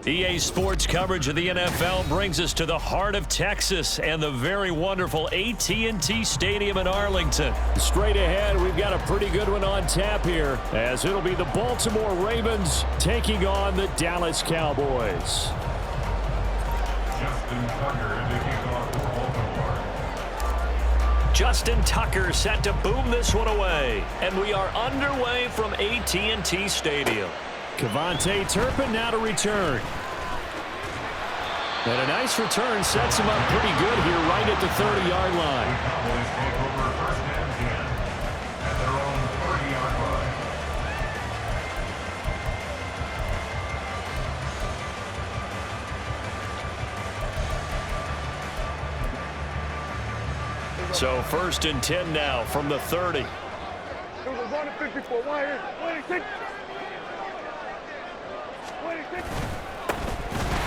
EA Sports coverage of the NFL brings us to the heart of Texas and the very wonderful AT&T Stadium in Arlington. Straight ahead, we've got a pretty good one on tap here, as it'll be the Baltimore Ravens taking on the Dallas Cowboys. Justin Tucker set to boom this one away, and we are underway from AT&T Stadium. Kevontae Turpin now to return. And a nice return sets him up pretty good here right at the 30-yard line. Cowboys take over first and 10 at their own 30-yard line. So first and 10 now from the 30.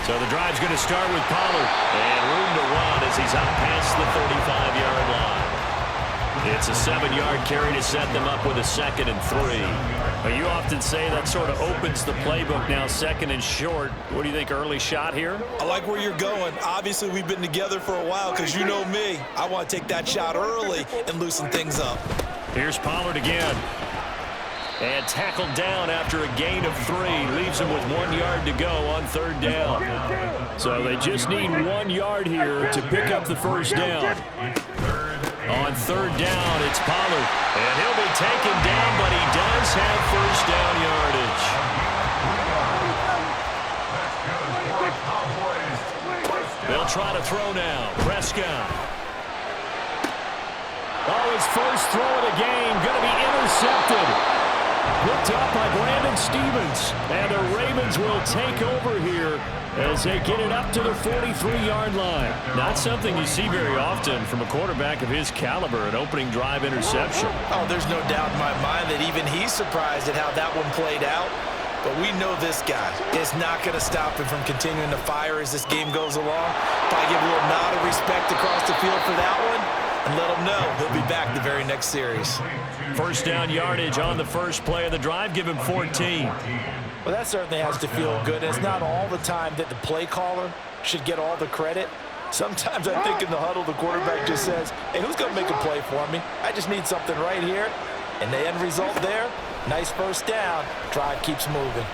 So the drive's going to start with Pollard. And room to run as he's out past the 35-yard line. It's a 7-yard carry to set them up with a 2nd and 3. Well, you often say that sort of opens the playbook now, 2nd and short. What do you think, early shot here? I like where you're going. Obviously, we've been together for a while because you know me. I want to take that shot early and loosen things up. Here's Pollard again. And tackled down after a gain of 3. Leaves him with 1 yard to go on 3rd down. So they just need 1 yard here to pick up the first down. On 3rd down, it's Pollard. And he'll be taken down, but he does have first down yardage. They'll try to throw now. Prescott. Oh, his first throw of the game going to be intercepted. Picked up by Brandon Stevens. And the Ravens will take over here as they get it up to the 43-yard line. Not something you see very often from a quarterback of his caliber, an opening drive interception. Oh, there's no doubt in my mind that even he's surprised at how that one played out. But we know this guy is not going to stop him from continuing to fire as this game goes along. Probably give a little nod of respect across the field for that one. And let him know he'll be back the very next series. First down yardage on the first play of the drive. Give him 14. Well, that certainly has to feel good. And it's not all the time that the play caller should get all the credit. Sometimes I think in the huddle, the quarterback just says, hey, who's going to make a play for me? I just need something right here. And the end result there, nice first down. Drive keeps moving.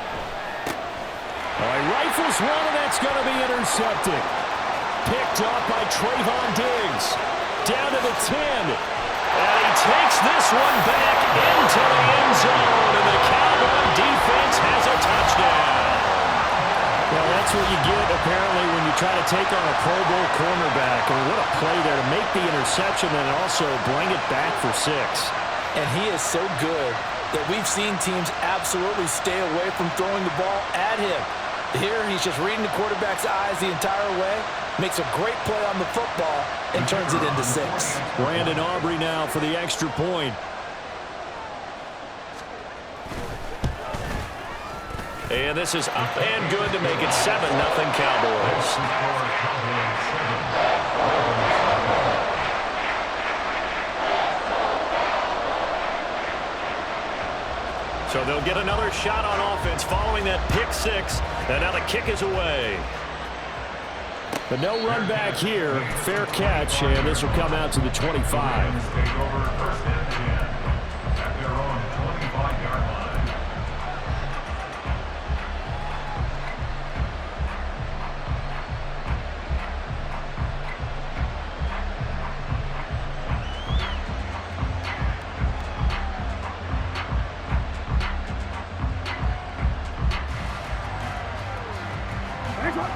All right, rifles one, and that's going to be intercepted. Picked up by Trayvon Diggs. Down to the 10. And he takes this one back into the end zone, and the Cowboy defense has a touchdown. Well, that's what you get, apparently, when you try to take on a Pro Bowl cornerback. I mean, what a play there to make the interception and also bring it back for 6. And he is so good that we've seen teams absolutely stay away from throwing the ball at him. Here, he's just reading the quarterback's eyes the entire way, makes a great play on the football, and turns it into 6. Brandon Aubrey now for the extra point. And this is up and good to make it 7-0 Cowboys. So they'll get another shot on offense following that pick 6. And now the kick is away. But no run back here. Fair catch, and this will come out to the 25. Take over first and 10 at their own 25-yard line.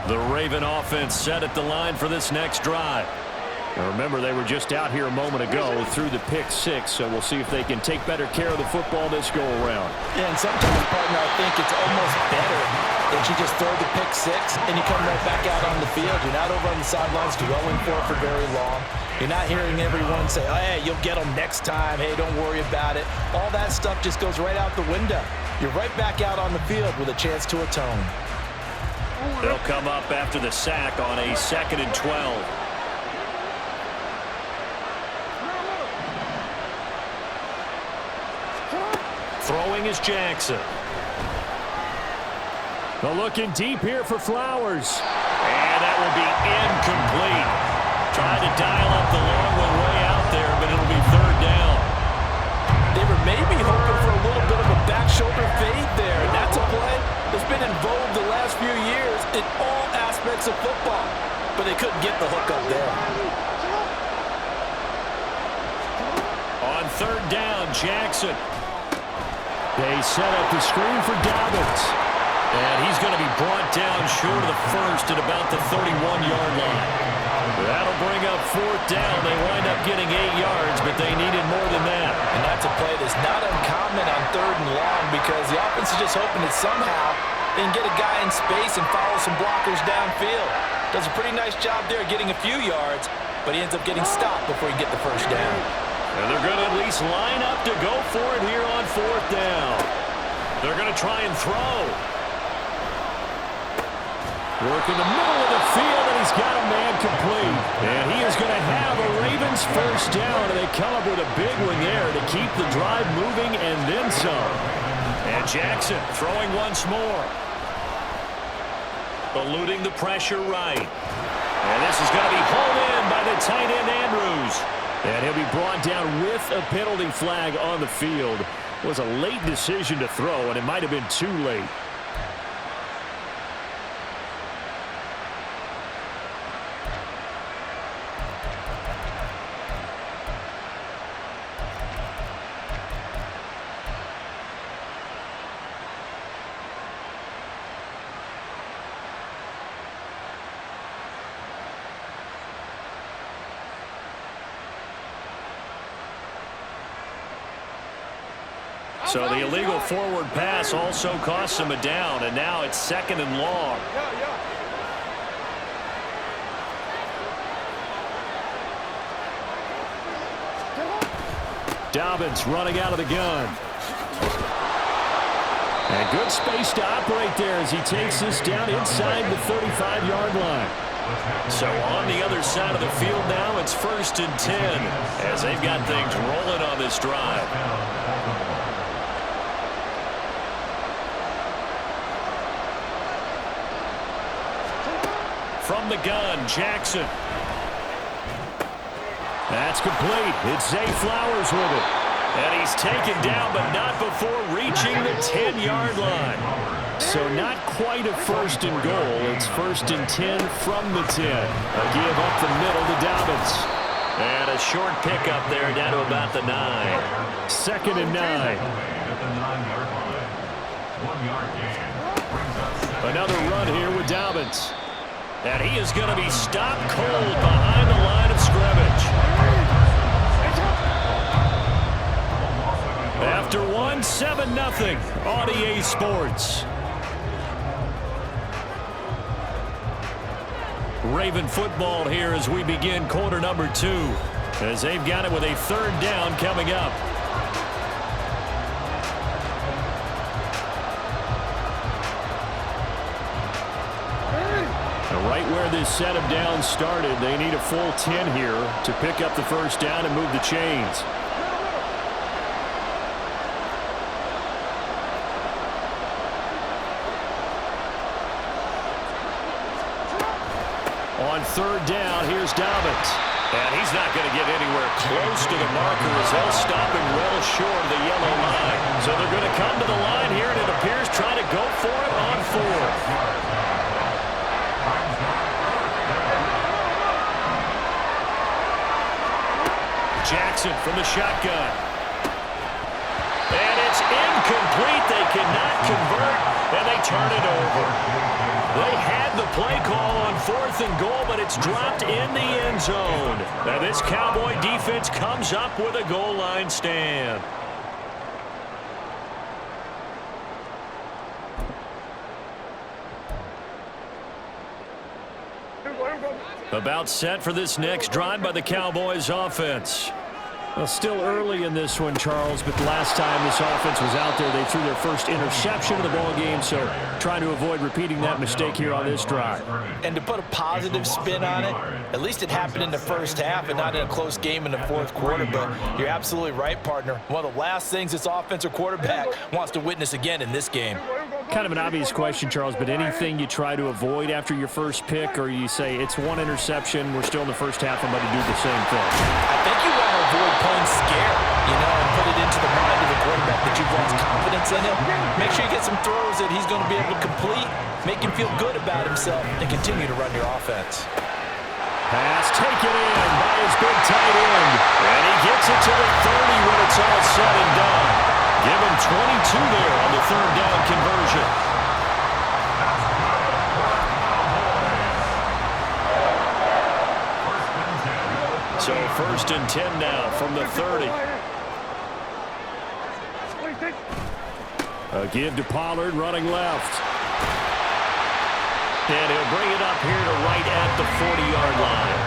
The Raven offense set at the line for this next drive. Now remember, they were just out here a moment ago through the pick 6, so we'll see if they can take better care of the football this go-around. Yeah, and sometimes, partner, I think it's almost better that you just throw the pick 6 and you come right back out on the field. You're not over on the sidelines dwelling for it for very long. You're not hearing everyone say, oh, hey, you'll get them next time. Hey, don't worry about it. All that stuff just goes right out the window. You're right back out on the field with a chance to atone. They'll come up after the sack on a 2nd and 12. Throwing is Jackson. Well, looking deep here for Flowers. And that will be incomplete. Trying to dial up the long one way out there, but it'll be third down. They were maybe hoping for a little bit of a back shoulder fade there, and that's a play that's been in vogue the last few years in all aspects of football. But they couldn't get the hook up there. On third down, Jackson. They set up the screen for Dobbins. And he's going to be brought down short of the first at about the 31-yard line. That'll bring up fourth down. They wind up getting 8 yards, but they needed more than that. And that's a play that's not uncommon on third and long because the offense is just hoping that somehow they can get a guy in space and follow some blockers downfield. Does a pretty nice job there getting a few yards, but he ends up getting stopped before he can get the first down. And they're going to at least line up to go for it here on fourth down. They're going to try and throw. Work in the middle of the field, and he's got a man complete. And he is going to have a Ravens first down, and they come up with a big one there to keep the drive moving and then some. And Jackson throwing once more. Eluding the pressure right. And this is going to be hauled in by the tight end Andrews. And he'll be brought down with a penalty flag on the field. It was a late decision to throw, and it might have been too late. So the illegal forward pass also costs him a down, and now it's second and long. Dobbins running out of the gun. And good space to operate there as he takes this down inside the 35-yard line. So on the other side of the field now, it's 1st and 10 as they've got things rolling on this drive. From the gun, Jackson. That's complete. It's Zay Flowers with it. And he's taken down, but not before reaching the 10-yard line. So not quite a 1st and goal. It's 1st and 10 from the 10. A give up the middle to Dobbins. And a short pickup there down to about the 9. 2nd and 9. At the 9-yard line. 1-yard gain. Brings up 2nd. Another run here with Dobbins. And he is going to be stopped cold behind the line of scrimmage. After 7-0 on EA Sports. Raven football here as we begin quarter number 2. As they've got it with a 3rd down coming up. Right where this set of downs started, they need a full 10 here to pick up the 1st down and move the chains. On 3rd down, here's Dobbins. And he's not going to get anywhere close to the marker as they'll stop him well short of the yellow line. So they're going to come to the line here, and it appears trying to go for it on 4th. Jackson from the shotgun. And it's incomplete. They cannot convert, and they turn it over. They had the play call on 4th and goal, but it's dropped in the end zone. Now this Cowboy defense comes up with a goal line stand. About set for this next drive by the Cowboys offense. Well, still early in this one, Charles, but the last time this offense was out there, they threw their first interception of the ball game, so trying to avoid repeating that mistake here on this drive. And to put a positive spin on it, at least it happened in the first half and not in a close game in the 4th quarter, but you're absolutely right, partner. One of the last things this offensive quarterback wants to witness again in this game. Kind of an obvious question, Charles, but anything you try to avoid after your first pick, or you say it's one interception, we're still in the first half, I'm going to do the same thing? I think you want to avoid playing scared, and put it into the mind of the quarterback that you've lost confidence in him. Make sure you get some throws that he's going to be able to complete, make him feel good about himself, and continue to run your offense. Pass taken in by his big tight end. And he gets it to the 30 when it's all said and done. Give him 22 there on the third down conversion. So 1st and 10 now from the 30. A give to Pollard running left. And he'll bring it up here to right at the 40-yard line.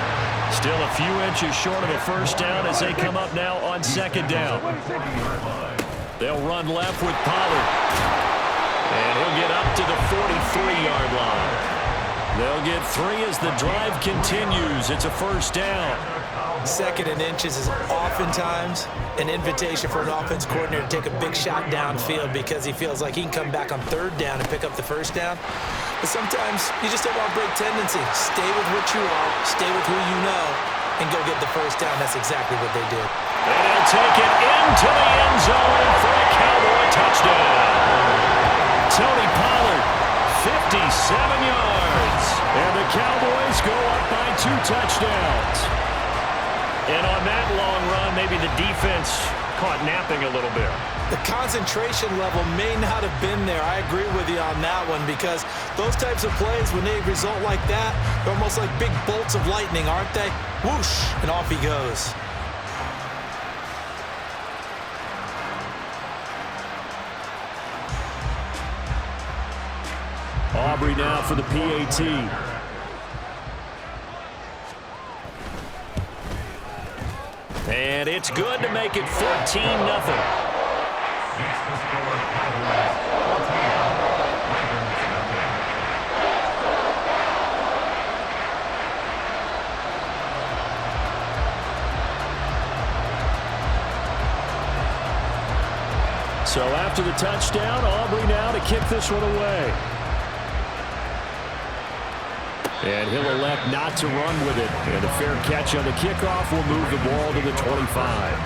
Still a few inches short of a first down as they come up now on 2nd down. They'll run left with Pollard. And he'll get up to the 43-yard line. They'll get 3 as the drive continues. It's a first down. 2nd and inches is oftentimes an invitation for an offense coordinator to take a big shot downfield because he feels like he can come back on 3rd down and pick up the first down. But sometimes you just don't want to break tendency. Stay with what you are, stay with who you know, and go get the first down. That's exactly what they did. And he'll take it into the end zone for a Cowboy touchdown. Tony Pollard, 57 yards. And the Cowboys go up by 2 touchdowns. And on that long run, maybe the defense caught napping a little bit. The concentration level may not have been there. I agree with you on that one because those types of plays, when they result like that, they're almost like big bolts of lightning, aren't they? Whoosh, and off he goes. Aubrey now for the PAT. And it's good to make it 14-0. So after the touchdown, Aubrey now to kick this one away. And he'll elect not to run with it. And a fair catch on the kickoff will move the ball to the 25.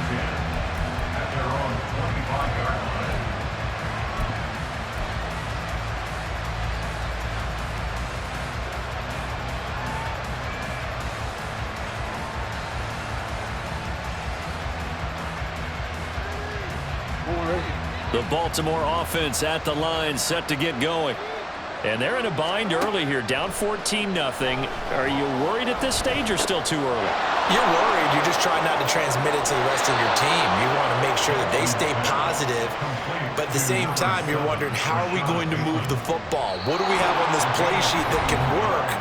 The Baltimore offense at the line, set to get going. And they're in a bind early here, down 14-0. Are you worried at this stage or still too early? You're worried. You're just trying not to transmit it to the rest of your team. You want to make sure that they stay positive. But at the same time, you're wondering, how are we going to move the football? What do we have on this play sheet that can work?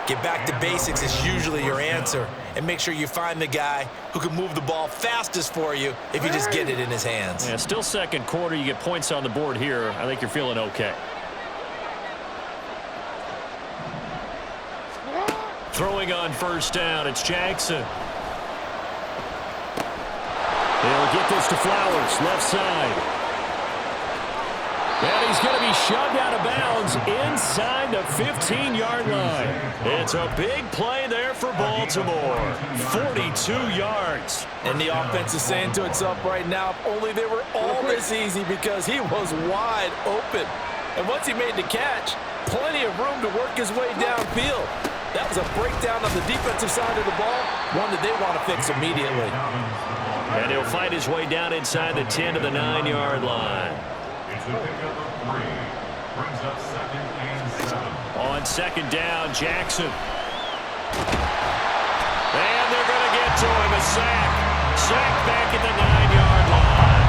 Get back to basics is usually your answer. And make sure you find the guy who can move the ball fastest for you if you just get it in his hands. Yeah, still second quarter. You get points on the board here. I think you're feeling okay. Throwing on first down, it's Jackson. He'll get this to Flowers, left side. And he's going to be shoved out of bounds inside the 15-yard line. It's a big play there for Baltimore. 42 yards. And the offense is saying to itself right now, if only they were all this easy, because he was wide open. And once he made the catch, plenty of room to work his way downfield. That was a breakdown on the defensive side of the ball, one that they want to fix immediately. And he'll fight his way down inside the 10 to the 9-yard line. It's a pickup of 3. Brings up 2nd and 7. On second down, Jackson. And they're going to get to him, a sack. Sack back at the 9-yard line.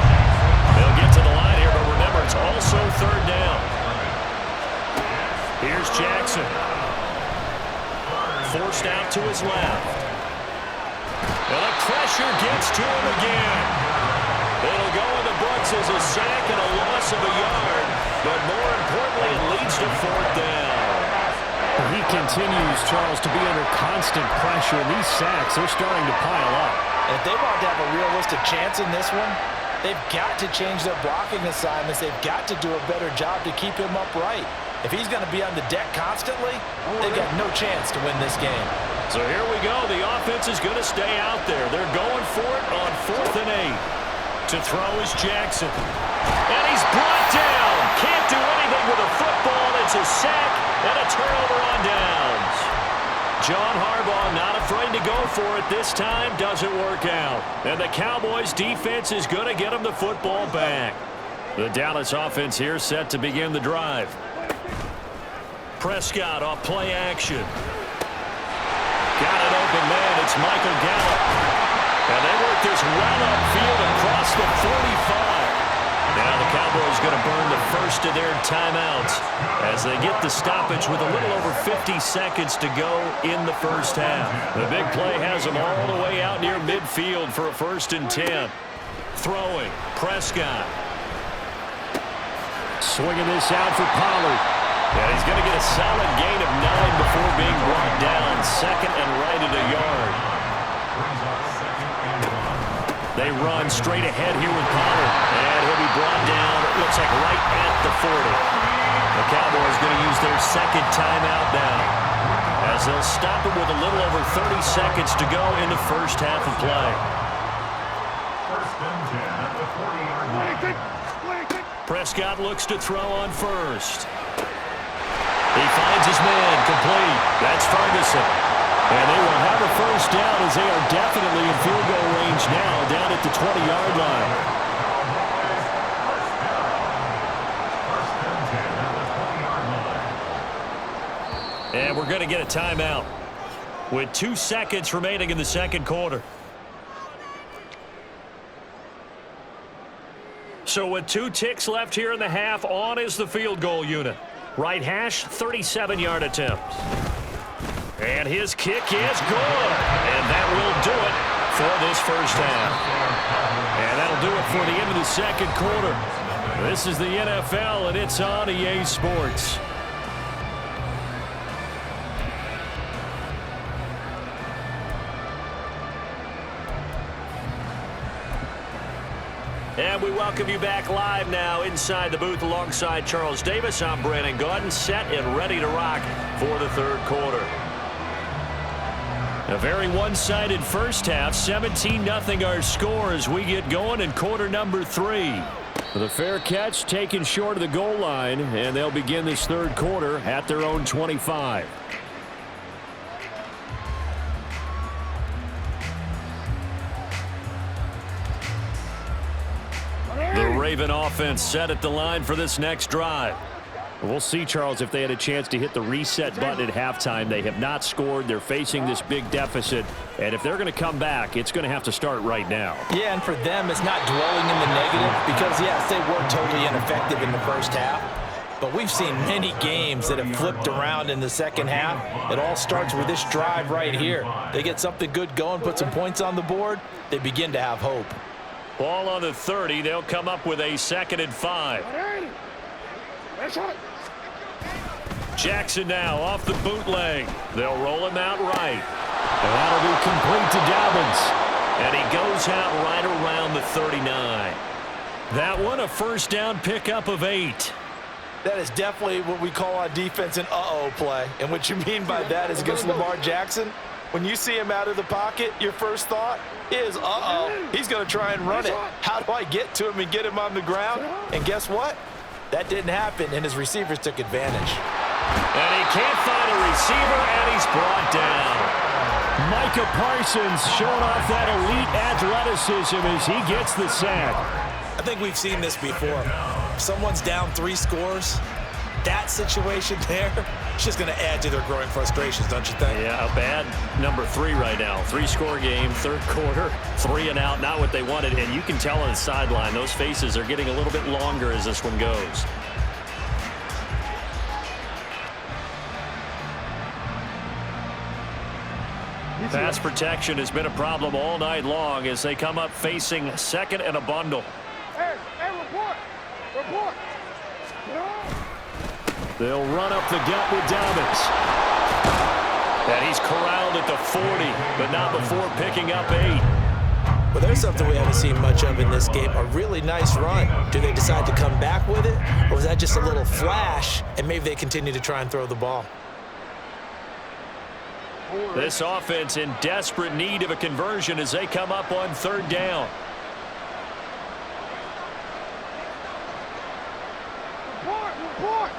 They'll get to the line here, but remember, it's also third down. Here's Jackson. Forced out to his left. And the pressure gets to him again. It'll go in the books as a sack and a loss of a yard, but more importantly, it leads to fourth down. He continues, Charles, to be under constant pressure, and these sacks, they're starting to pile up. And if they want to have a realistic chance in this one, They've got to change their blocking assignments. They've got to do a better job to keep him upright. If he's going to be on the deck constantly, they've got no chance to win this game. So here we go. The offense is going to stay out there. They're going for it on 4th and 8. To throw is Jackson. And he's brought down. Can't do anything with a football. It's a sack and a turnover on downs. John Harbaugh not afraid to go for it this time. Doesn't work out. And the Cowboys defense is going to get him the football back. The Dallas offense here set to begin the drive. Prescott off play action. Got an open man. It's Michael Gallup. And they work this well upfield across the 45. Now the Cowboys going to burn the first of their timeouts as they get the stoppage with a little over 50 seconds to go in the first half. The big play has them all the way out near midfield for a 1st and 10. Throwing. Prescott. Swinging this out for Pollard. And he's going to get a solid gain of 9 before being brought down. 2nd and right at a yard. They run straight ahead here with Pollard. And he'll be brought down, it looks like right at the 40. The Cowboys going to use their 2nd timeout now, as they'll stop it with a little over 30 seconds to go in the first half of play. 1st and 10 at the 40-yard line. Prescott looks to throw on 1st. He finds his man complete. That's Ferguson. And they will have a 1st down as they are definitely in field goal range now down at the 20-yard line. And we're going to get a timeout with 2 seconds remaining in the 2nd quarter. So with 2 ticks left here in the half, on is the field goal unit. Right hash, 37-yard attempt. And his kick is good. And that will do it for this first half. And that'll do it for the end of the 2nd quarter. This is the NFL, and it's on EA Sports. And we welcome you back live now inside the booth alongside Charles Davis. I'm Brandon Gaudin, set and ready to rock for the 3rd quarter. A very one-sided first half, 17-0 our score as we get going in quarter number 3. The fair catch taken short of the goal line, and they'll begin this 3rd quarter at their own 25. The Raven offense set at the line for this next drive. We'll see, Charles, if they had a chance to hit the reset button at halftime. They have not scored. They're facing this big deficit. And if they're going to come back, it's going to have to start right now. Yeah, and for them, it's not dwelling in the negative because, yes, they were totally ineffective in the first half. But we've seen many games that have flipped around in the 2nd half. It all starts with this drive right here. They get something good going, put some points on the board, they begin to have hope. Ball on the 30. They'll come up with a 2nd and 5. Jackson now off the bootleg. They'll roll him out right. And that'll be complete to Dobbins. And he goes out right around the 39. That one a 1st down pickup of 8. That is definitely what we call on defense an uh-oh play. And what you mean by that is against Lamar Jackson, when you see him out of the pocket, your first thought is, uh-oh, he's going to try and run it. How do I get to him and get him on the ground? And guess what? That didn't happen, and his receivers took advantage. And he can't find a receiver, and he's brought down. Micah Parsons showing off that elite athleticism as he gets the sack. I think we've seen this before. If someone's down 3 scores, that situation there, it's just going to add to their growing frustrations, don't you think? Yeah, a bad number 3 right now. 3-score game, 3rd quarter, 3 and out, not what they wanted. And you can tell on the sideline, those faces are getting a little bit longer as this one goes. Pass protection has been a problem all night long as they come up facing 2nd and a bundle. Hey, report! Report! They'll run up the gut with Dobbins. And he's corralled at the 40, but not before picking up 8. Well, there's something we haven't seen much of in this game, a really nice run. Do they decide to come back with it, or was that just a little flash, and maybe they continue to try and throw the ball? This offense in desperate need of a conversion as they come up on third down. Report.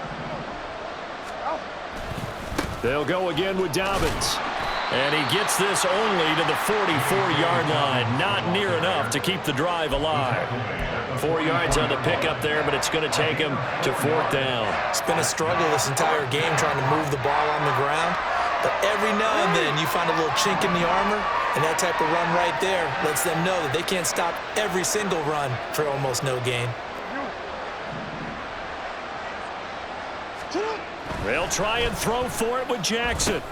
They'll go again with Dobbins. And he gets this only to the 44-yard line. Not near enough to keep the drive alive. 4 yards on the pickup there, but it's going to take him to fourth down. It's been a struggle this entire game trying to move the ball on the ground. But every now and then you find a little chink in the armor, and that type of run right there lets them know that they can't stop every single run for almost no gain. They'll try and throw for it with Jackson.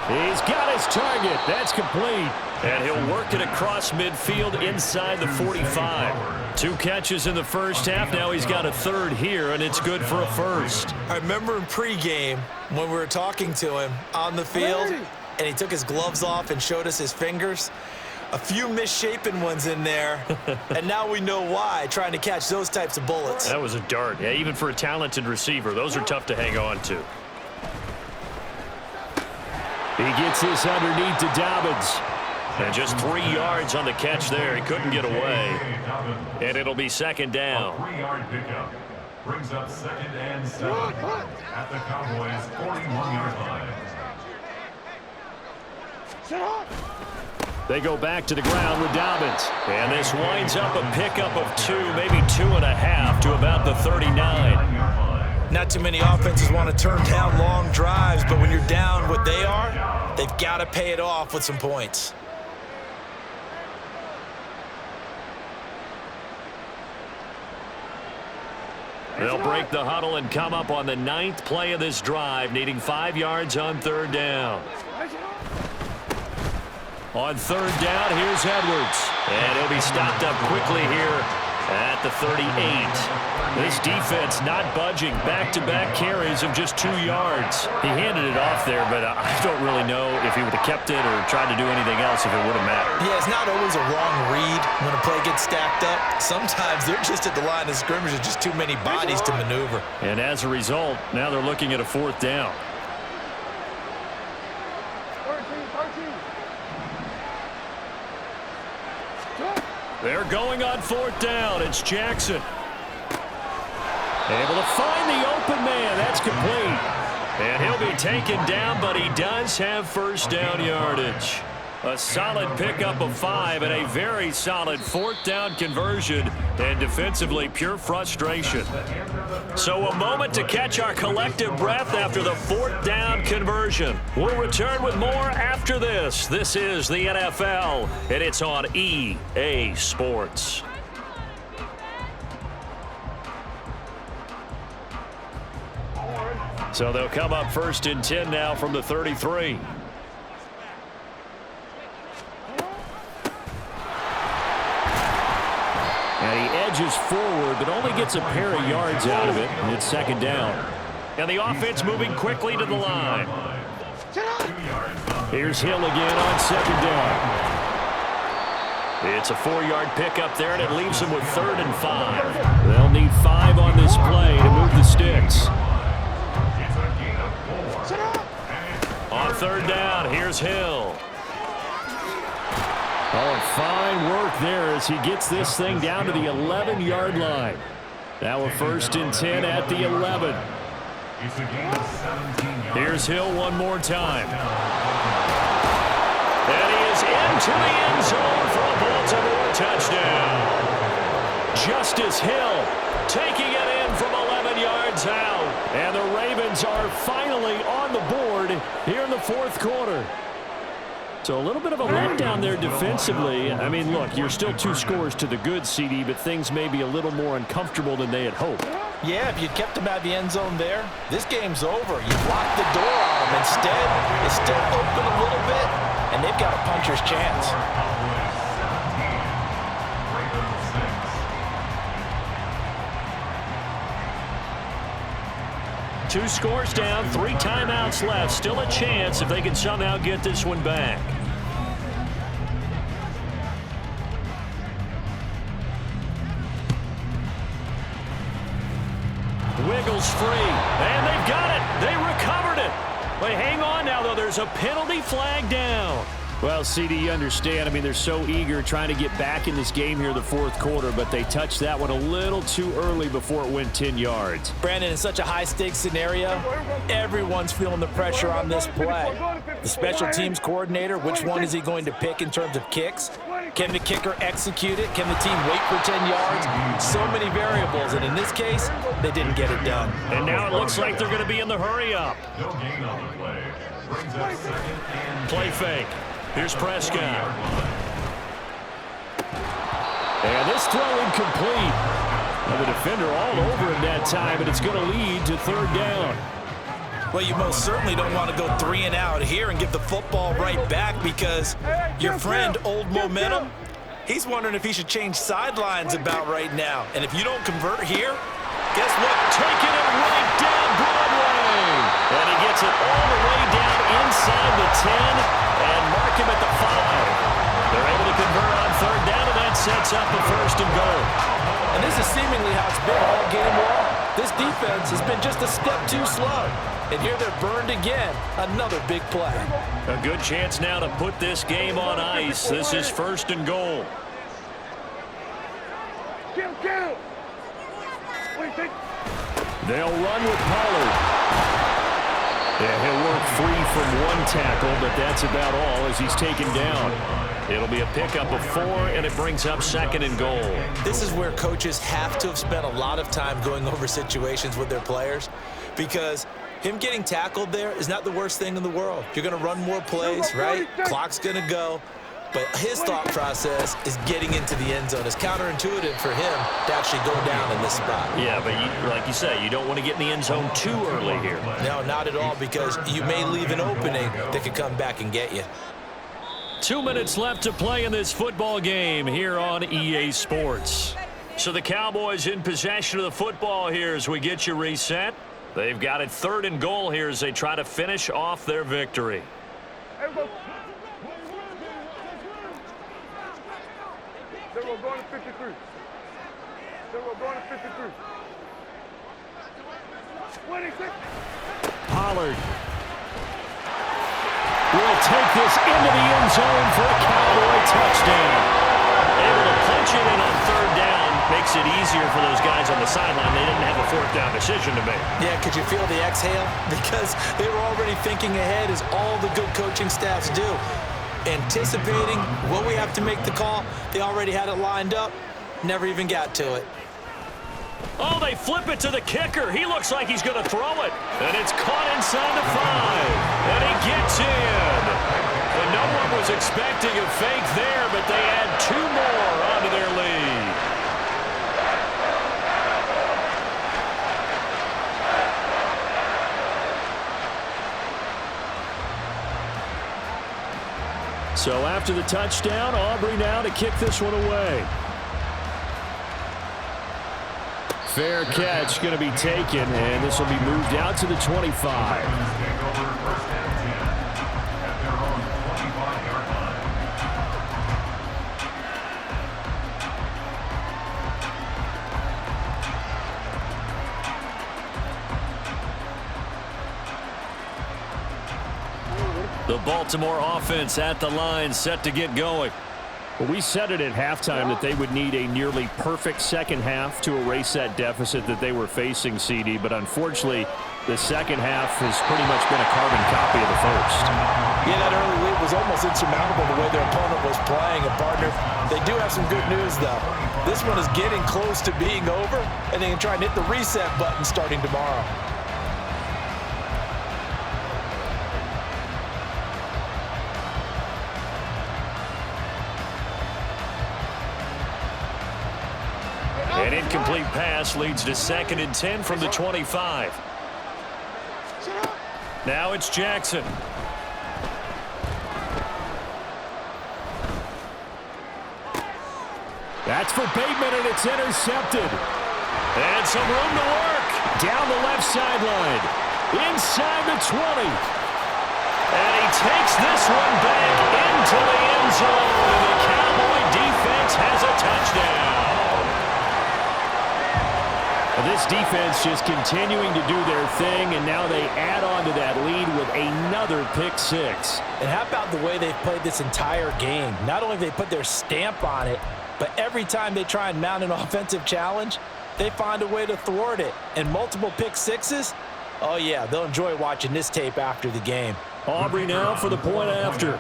He's got his target. That's complete. And he'll work it across midfield inside the 45. 2 catches in the first half. Now he's got a third here, and it's good for a first. I remember in pregame when we were talking to him on the field, and he took his gloves off and showed us his fingers. A few misshapen ones in there, and now we know why, trying to catch those types of bullets. That was a dart. Yeah, even for a talented receiver, those are tough to hang on to. He gets this underneath to Dobbins. And just 3 yards on the catch there. He couldn't get away. And it'll be second down. A 3-yard pickup brings up 2nd and 7 at the Cowboys' 41-yard line. They go back to the ground with Dobbins. And this winds up a pickup of 2, maybe 2.5 to about the 39. Not too many offenses want to turn down long drives, but when you're down what they are, they've got to pay it off with some points. They'll break the huddle and come up on the 9th play of this drive, needing 5 yards on third down. On third down, here's Edwards. And he'll be stopped up quickly here at the 38. This defense not budging. Back-to-back carries of just 2 yards. He handed it off there, but I don't really know if he would have kept it or tried to do anything else if it would have mattered. Yeah, it's not always a wrong read when a play gets stacked up. Sometimes they're just at the line of scrimmage with just too many bodies to maneuver. And as a result, now they're looking at a fourth down. 13. They're going on fourth down. It's Jackson. Able to find the open man. That's complete. And he'll be taken down, but he does have first down yardage. A solid pickup of 5 and a very solid fourth down conversion. And defensively, pure frustration. So a moment to catch our collective breath after the fourth down conversion. We'll return with more after this. This is the NFL, and it's on EA Sports. So they'll come up 1st and 10 now from the 33. And he edges forward, but only gets a pair of yards out of it. And it's second down. And the offense moving quickly to the line. Here's Hill again on second down. It's a 4-yard pickup there, and it leaves them with 3rd and 5. They'll need 5 on this play to move the sticks. On third down, here's Hill. Oh, fine work there as he gets this thing down to the 11-yard line. Now a 1st and 10 at the 11. Here's Hill one more time. And he is into the end zone for a Baltimore touchdown. Justice Hill taking it in from 11 yards out. And the Ravens are finally on the board here in the 4th quarter. So a little bit of a letdown there defensively. I mean, look, you're still 2 scores to the good, CD, but things may be a little more uncomfortable than they had hoped. Yeah, if you'd kept them out of the end zone there, this game's over. You blocked the door on them. Instead, it's still open a little bit, and they've got a puncher's chance. Two scores down, 3 timeouts left. Still a chance if they can somehow get this one back. free. And they've got it. They recovered it. But hang on now, though. There's a penalty flag down. Well, CD, you understand. I mean, they're so eager trying to get back in this game here in the fourth quarter, but they touched that one a little too early before it went 10 yards. Brandon, in such a high-stakes scenario, everyone's feeling the pressure on this play. The special teams coordinator, which one is he going to pick in terms of kicks? Can the kicker execute it? Can the team wait for 10 yards? So many variables, and in this case, they didn't get it done. And now it looks like they're going to be in the hurry-up. No gain on the play. Brings up second and Play fake. Here's Prescott. And this throw incomplete. And the defender all over him that time, and it's going to lead to third down. Well, you most certainly don't want to go 3 and out here and give the football right back because your friend, Old Momentum, he's wondering if he should change sidelines about right now. And if you don't convert here, guess what? Taking it right down Broadway. And he gets it all the way down inside the 10 and mark him at the 5. They're able to convert on third down, and that sets up the first and goal. And this is seemingly how it's been all game long. This defense has been just a step too slow. And here they're burned again. Another big play. A good chance now to put this game on ice. This is first and goal. They'll run with Pollard. Yeah, he'll work free from one tackle, but that's about all as he's taken down. It'll be a pickup of 4, and it brings up second and goal. This is where coaches have to have spent a lot of time going over situations with their players because him getting tackled there is not the worst thing in the world. You're going to run more plays, right? Clock's going to go. But his thought process is getting into the end zone. It's counterintuitive for him to actually go down in this spot. Yeah, but like you say, you don't want to get in the end zone too early here. No, not at all, because you may leave an opening that could come back and get you. 2 minutes left to play in this football game here on EA Sports. So the Cowboys in possession of the football here as we get you reset. They've got it third and goal here as they try to finish off their victory. We're going to 53. We're going to 53. 26. Pollard will take this into the end zone for a Cowboy touchdown. Able to punch it in on third down. Makes it easier for those guys on the sideline. They didn't have a fourth down decision to make. Yeah, could you feel the exhale? Because they were already thinking ahead as all the good coaching staffs do. Anticipating what we have to make the call. They already had it lined up. Never even got to it. Oh, they flip it to the kicker. He looks like he's going to throw it. And it's caught inside the 5. And he gets in. And no one was expecting a fake there, but they add 2 more onto their lead. So after the touchdown, Aubrey now to kick this one away. Fair catch going to be taken, and this will be moved out to the 25. The Baltimore offense at the line, set to get going. Well, we said it at halftime that they would need a nearly perfect second half to erase that deficit that they were facing, CD. But unfortunately, the second half has pretty much been a carbon copy of the first. Yeah, that early lead was almost insurmountable the way their opponent was playing. And, partner, they do have some good news, though. This one is getting close to being over, and they can try and hit the reset button starting tomorrow. An incomplete pass leads to 2nd and 10 from the 25. Now it's Jackson. That's for Bateman, and it's intercepted. And some room to work. Down the left sideline. Inside the 20. And he takes this one back into the end zone. And the Cowboy defense has a touchdown. This defense just continuing to do their thing, and now they add on to that lead with another pick six. And how about the way they've played this entire game? Not only have they put their stamp on it, but every time they try and mount an offensive challenge, they find a way to thwart it. And multiple pick sixes, oh yeah, they'll enjoy watching this tape after the game. Aubrey now for the point after.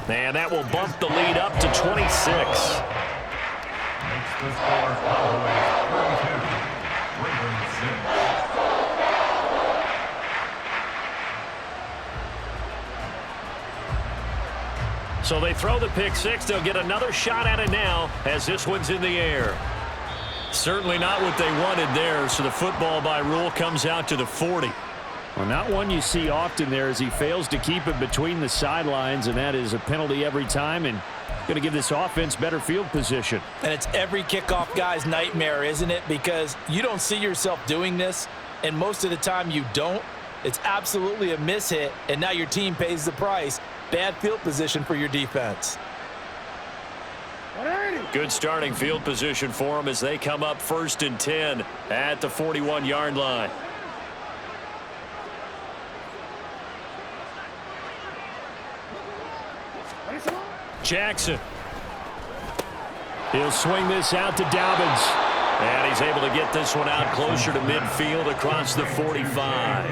And that will bump the lead up to 26. Makes the score Cowboys 32, Ravens 6. So they throw the pick six. They'll get another shot at it now as this one's in the air. Certainly not what they wanted there, so the football by rule comes out to the 40. Well, not one you see often there as he fails to keep it between the sidelines, and that is a penalty every time and going to give this offense better field position. And it's every kickoff guy's nightmare, isn't it? Because you don't see yourself doing this, and most of the time you don't. It's absolutely a mishit, and now your team pays the price. Bad field position for your defense. Good starting field position for them as they come up 1st and 10 at the 41-yard line. Jackson. He'll swing this out to Dobbins. And he's able to get this one out closer to midfield across the 45.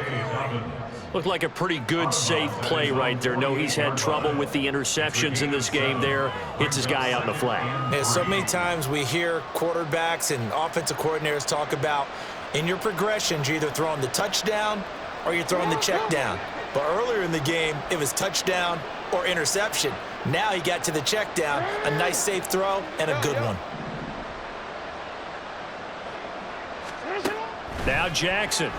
Looked like a pretty good, safe play right there. No, he's had trouble with the interceptions in this game there. Hits his guy out in the flat. Yeah, so many times we hear quarterbacks and offensive coordinators talk about in your progressions, you're either throwing the touchdown or you're throwing the check down. But earlier in the game, it was touchdown or interception. Now he got to the check down, a nice safe throw, and a good one. Now Jackson.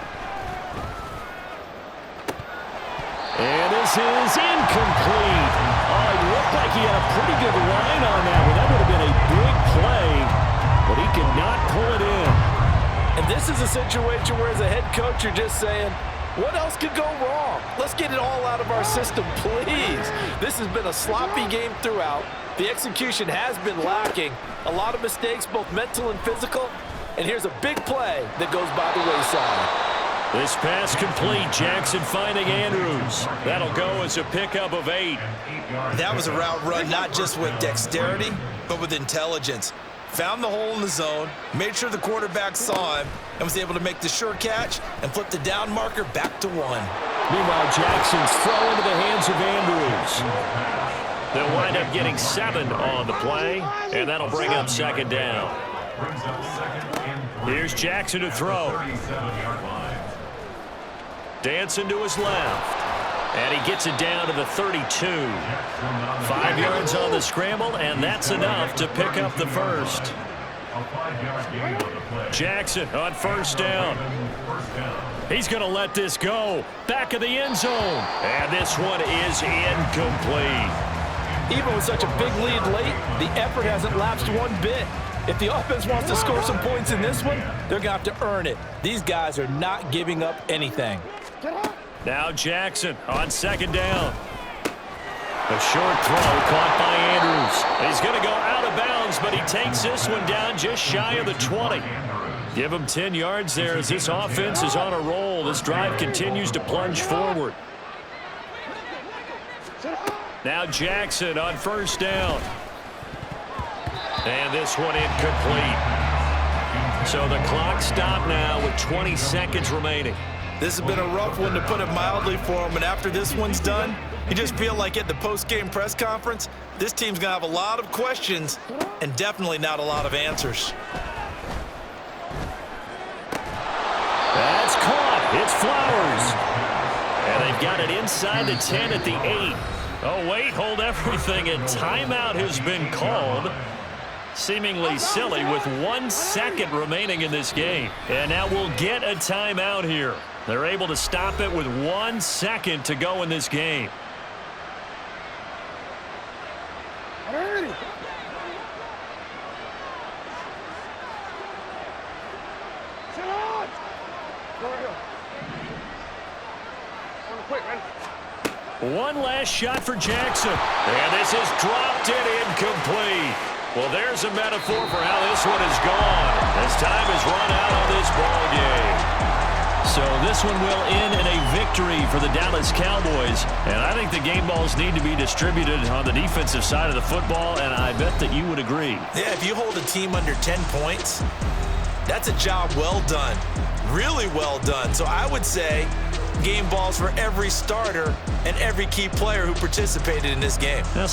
And this is incomplete. Oh, it looked like he had a pretty good line on that one. That would have been a big play, but he could not pull it in. And this is a situation where as a head coach, you're just saying, what else could go wrong? Let's get it all out of our system, please. This has been a sloppy game throughout. The execution has been lacking. A lot of mistakes, both mental and physical. And here's a big play that goes by the wayside. This pass complete. Jackson finding Andrews. That'll go as a pickup of 8. That was a route run not just with dexterity, but with intelligence. Found the hole in the zone, made sure the quarterback saw him, and was able to make the sure catch and flip the down marker back to 1. Meanwhile, Jackson's throw into the hands of Andrews. They'll wind up getting 7 on the play, and that'll bring up 2nd down. Here's Jackson to throw. Dancing to his left. And he gets it down to the 32. 5 yards on the scramble, and that's enough to pick up the first. Jackson on 1st down. He's going to let this go. Back of the end zone. And this one is incomplete. Even with such a big lead late, the effort hasn't lapsed one bit. If the offense wants to score some points in this one, they're going to have to earn it. These guys are not giving up anything. Now Jackson on 2nd down. A short throw caught by Andrews. He's going to go out of bounds, but he takes this one down just shy of the 20. Give him 10 yards there as this offense is on a roll. This drive continues to plunge forward. Now Jackson on 1st down. And this one incomplete. So the clock stopped now with 20 seconds remaining. This has been a rough one, to put it mildly, for him. And after this one's done, you just feel like at the post-game press conference, this team's going to have a lot of questions and definitely not a lot of answers. That's caught. It's Flowers. And they've got it inside the 10 at the 8. Oh, wait, hold everything. A timeout has been called. Seemingly silly with 1 second remaining in this game. And now we'll get a timeout here. They're able to stop it with 1 second to go in this game. One last shot for Jackson. And this is dropped and incomplete. Well, there's a metaphor for how this one is gone as time is run out on this ball game. So this one will end in a victory for the Dallas Cowboys. And I think the game balls need to be distributed on the defensive side of the football, and I bet that you would agree. Yeah, if you hold a team under 10 points, that's a job well done. Really well done. So I would say game balls for every starter and every key player who participated in this game. Now,